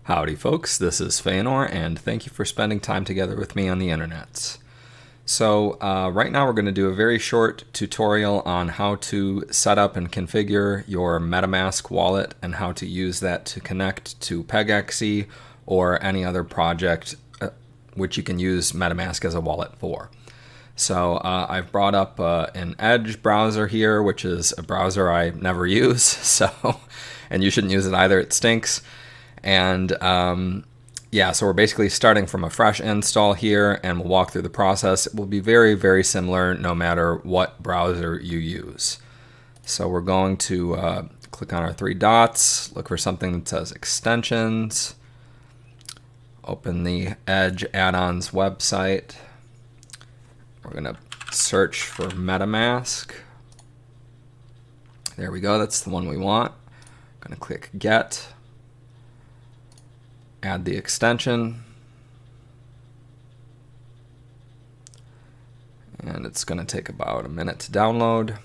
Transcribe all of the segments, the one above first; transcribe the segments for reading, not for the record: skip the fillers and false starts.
Howdy folks, this is Feanor, and thank you for spending time together with me on the internet. So right now we're going to do a very short tutorial on how to set up and configure your Metamask wallet and how to use that to connect to Pegaxy or any other project which you can use Metamask as a wallet for. So I've brought up an Edge browser here, which is a browser I never use, and you shouldn't use it either, it stinks. And yeah, so we're basically starting from a fresh install here, and we'll walk through the process. It will be very, very similar no matter what browser you use. So we're going to click on our three dots, look for something that says extensions, open the Edge add-ons website. We're going to search for Metamask. There we go, that's the one we want. I'm going to click Get. Add the extension, and it's going to take about a minute to download.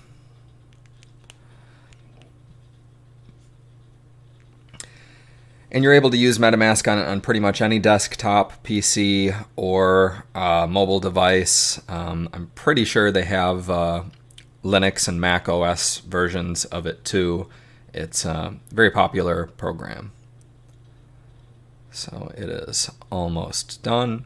And you're able to use Metamask on pretty much any desktop, PC, or mobile device. I'm pretty sure they have Linux and Mac OS versions of it too. It's a very popular program. So it is almost done.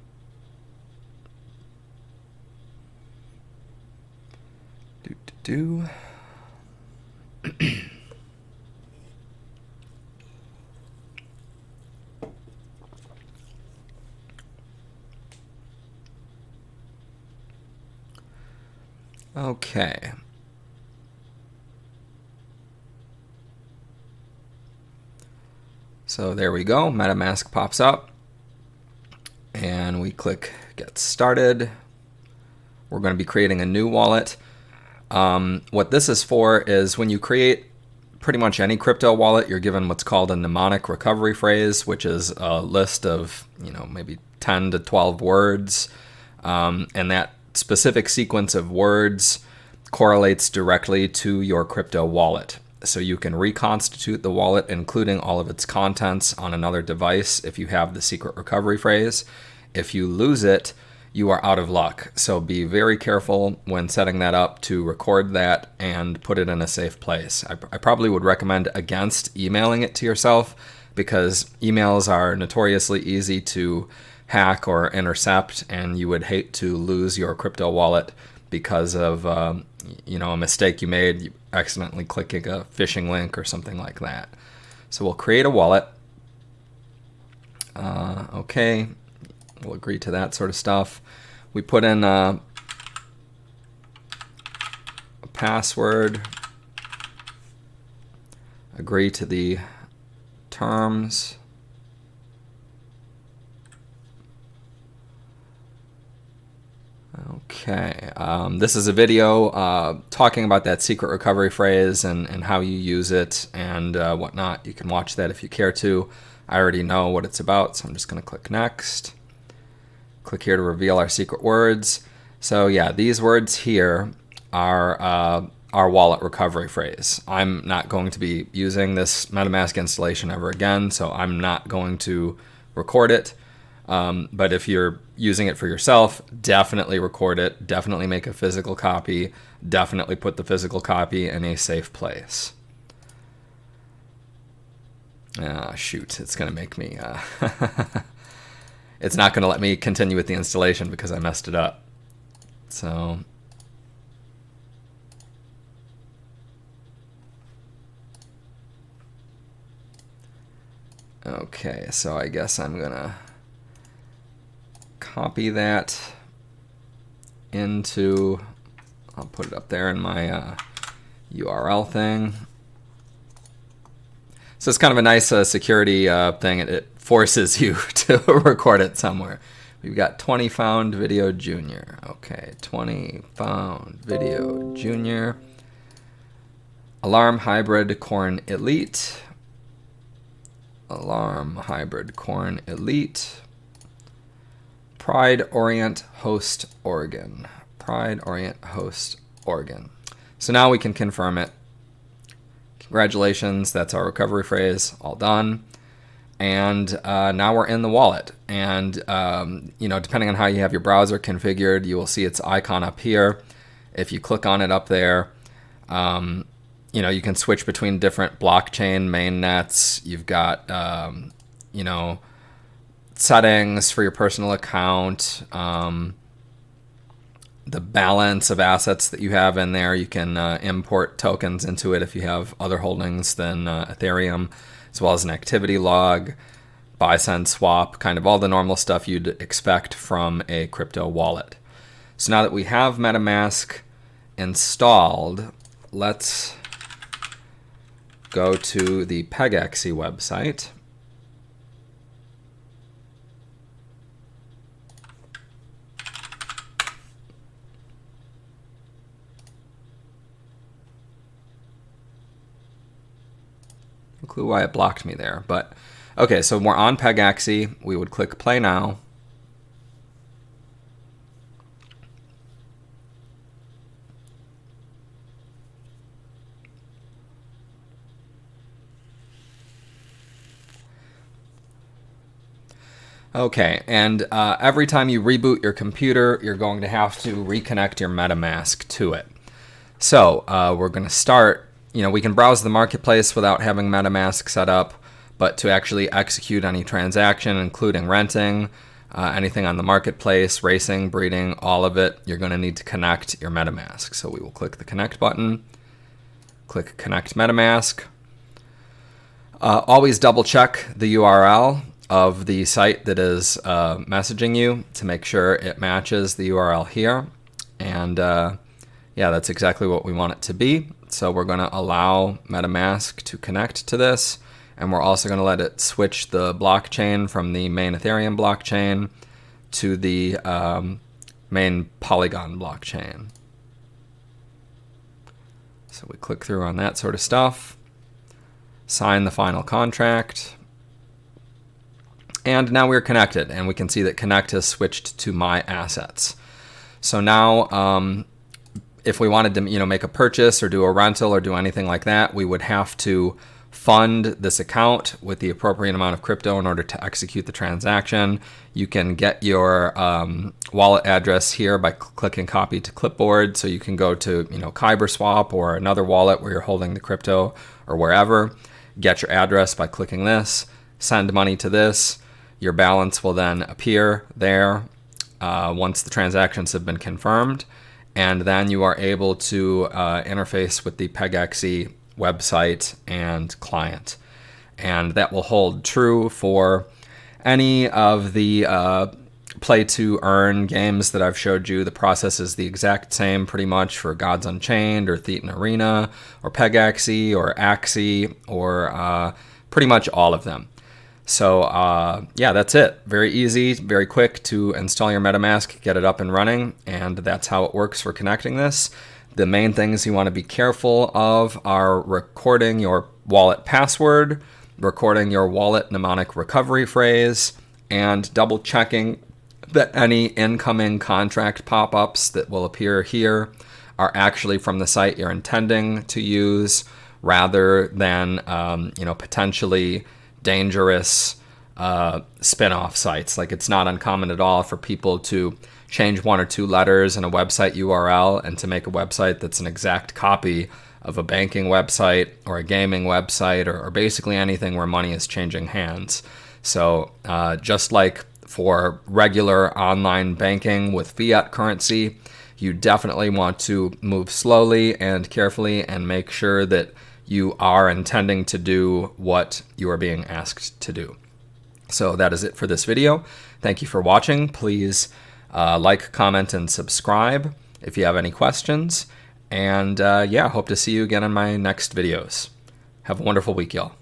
Okay. So there we go, Metamask pops up, and we click Get Started. We're going to be creating a new wallet. What this is for is when you create pretty much any crypto wallet, you're given what's called a mnemonic recovery phrase, which is a list of, maybe 10 to 12 words, and that specific sequence of words correlates directly to your crypto wallet. So you can reconstitute the wallet, including all of its contents, on another device if you have the secret recovery phrase. If you lose it, you are out of luck. So be very careful when setting that up to record that and put it in a safe place. I probably would recommend against emailing it to yourself, because emails are notoriously easy to hack or intercept, and you would hate to lose your crypto wallet because of a mistake you made, accidentally clicking a phishing link or something like that. So we'll create a wallet. Okay, we'll agree to that sort of stuff. We put in a password, agree to the terms. Okay, this is a video talking about that secret recovery phrase and how you use it and whatnot. You can watch that if you care to. I already know what it's about, so I'm just going to click Next. Click here to reveal our secret words. So yeah, these words here are our wallet recovery phrase. I'm not going to be using this Metamask installation ever again, so I'm not going to record it. But if you're using it for yourself, definitely record it, definitely make a physical copy, definitely put the physical copy in a safe place. Shoot, it's going to make me, it's not going to let me continue with the installation because I messed it up. So, okay, so I guess I'm going to copy that into, I'll put it up there in my URL thing. So it's kind of a nice security thing. It forces you to record it somewhere. We've got 20 found video junior. Okay, 20 found video junior. Alarm hybrid corn elite. Alarm hybrid corn elite. Pride Orient Host Oregon. Pride Orient Host Oregon. So now we can confirm it. Congratulations, that's our recovery phrase, all done. And now we're in the wallet. And depending on how you have your browser configured, you will see its icon up here. If you click on it up there, you can switch between different blockchain mainnets. You've got settings for your personal account, the balance of assets that you have in there. You can import tokens into it if you have other holdings than Ethereum, as well as an activity log, buy, send, swap, kind of all the normal stuff you'd expect from a crypto wallet. So now that we have MetaMask installed, let's go to the Pegaxy website. No clue why it blocked me there, but okay, so we're on Pegaxy. We would click play now. Okay, and every time you reboot your computer, you're going to have to reconnect your MetaMask to it. So we're going to start, we can browse the marketplace without having MetaMask set up, but to actually execute any transaction, including renting, anything on the marketplace, racing, breeding, all of it, you're going to need to connect your MetaMask. So we will click the connect button, click connect MetaMask. Always double check the URL of the site that is messaging you to make sure it matches the URL here. And yeah, that's exactly what we want it to be. So we're going to allow MetaMask to connect to this. And we're also going to let it switch the blockchain from the main Ethereum blockchain to the main Polygon blockchain. So we click through on that sort of stuff, sign the final contract. And now we're connected, and we can see that Connect has switched to My Assets. So now, if we wanted to, make a purchase or do a rental or do anything like that, we would have to fund this account with the appropriate amount of crypto in order to execute the transaction. You can get your wallet address here by clicking Copy to Clipboard. So you can go to, KyberSwap or another wallet where you're holding the crypto or wherever. Get your address by clicking this. Send money to this. Your balance will then appear there once the transactions have been confirmed. And then you are able to interface with the Pegaxy website and client. And that will hold true for any of the play to earn games that I've showed you. The process is the exact same pretty much for Gods Unchained or Thetan Arena or Pegaxy or Axie or pretty much all of them. So yeah, that's it. Very easy, very quick to install your MetaMask, get it up and running, and that's how it works for connecting this. The main things you want to be careful of are recording your wallet password, recording your wallet mnemonic recovery phrase, and double checking that any incoming contract pop-ups that will appear here are actually from the site you're intending to use, rather than potentially dangerous spin-off sites. Like, it's not uncommon at all for people to change one or two letters in a website URL and to make a website that's an exact copy of a banking website or a gaming website or basically anything where money is changing hands. So just like for regular online banking with fiat currency, you definitely want to move slowly and carefully and make sure that you are intending to do what you are being asked to do. So that is it for this video. Thank you for watching. Please like, comment, and subscribe if you have any questions. And yeah, hope to see you again in my next videos. Have a wonderful week, y'all.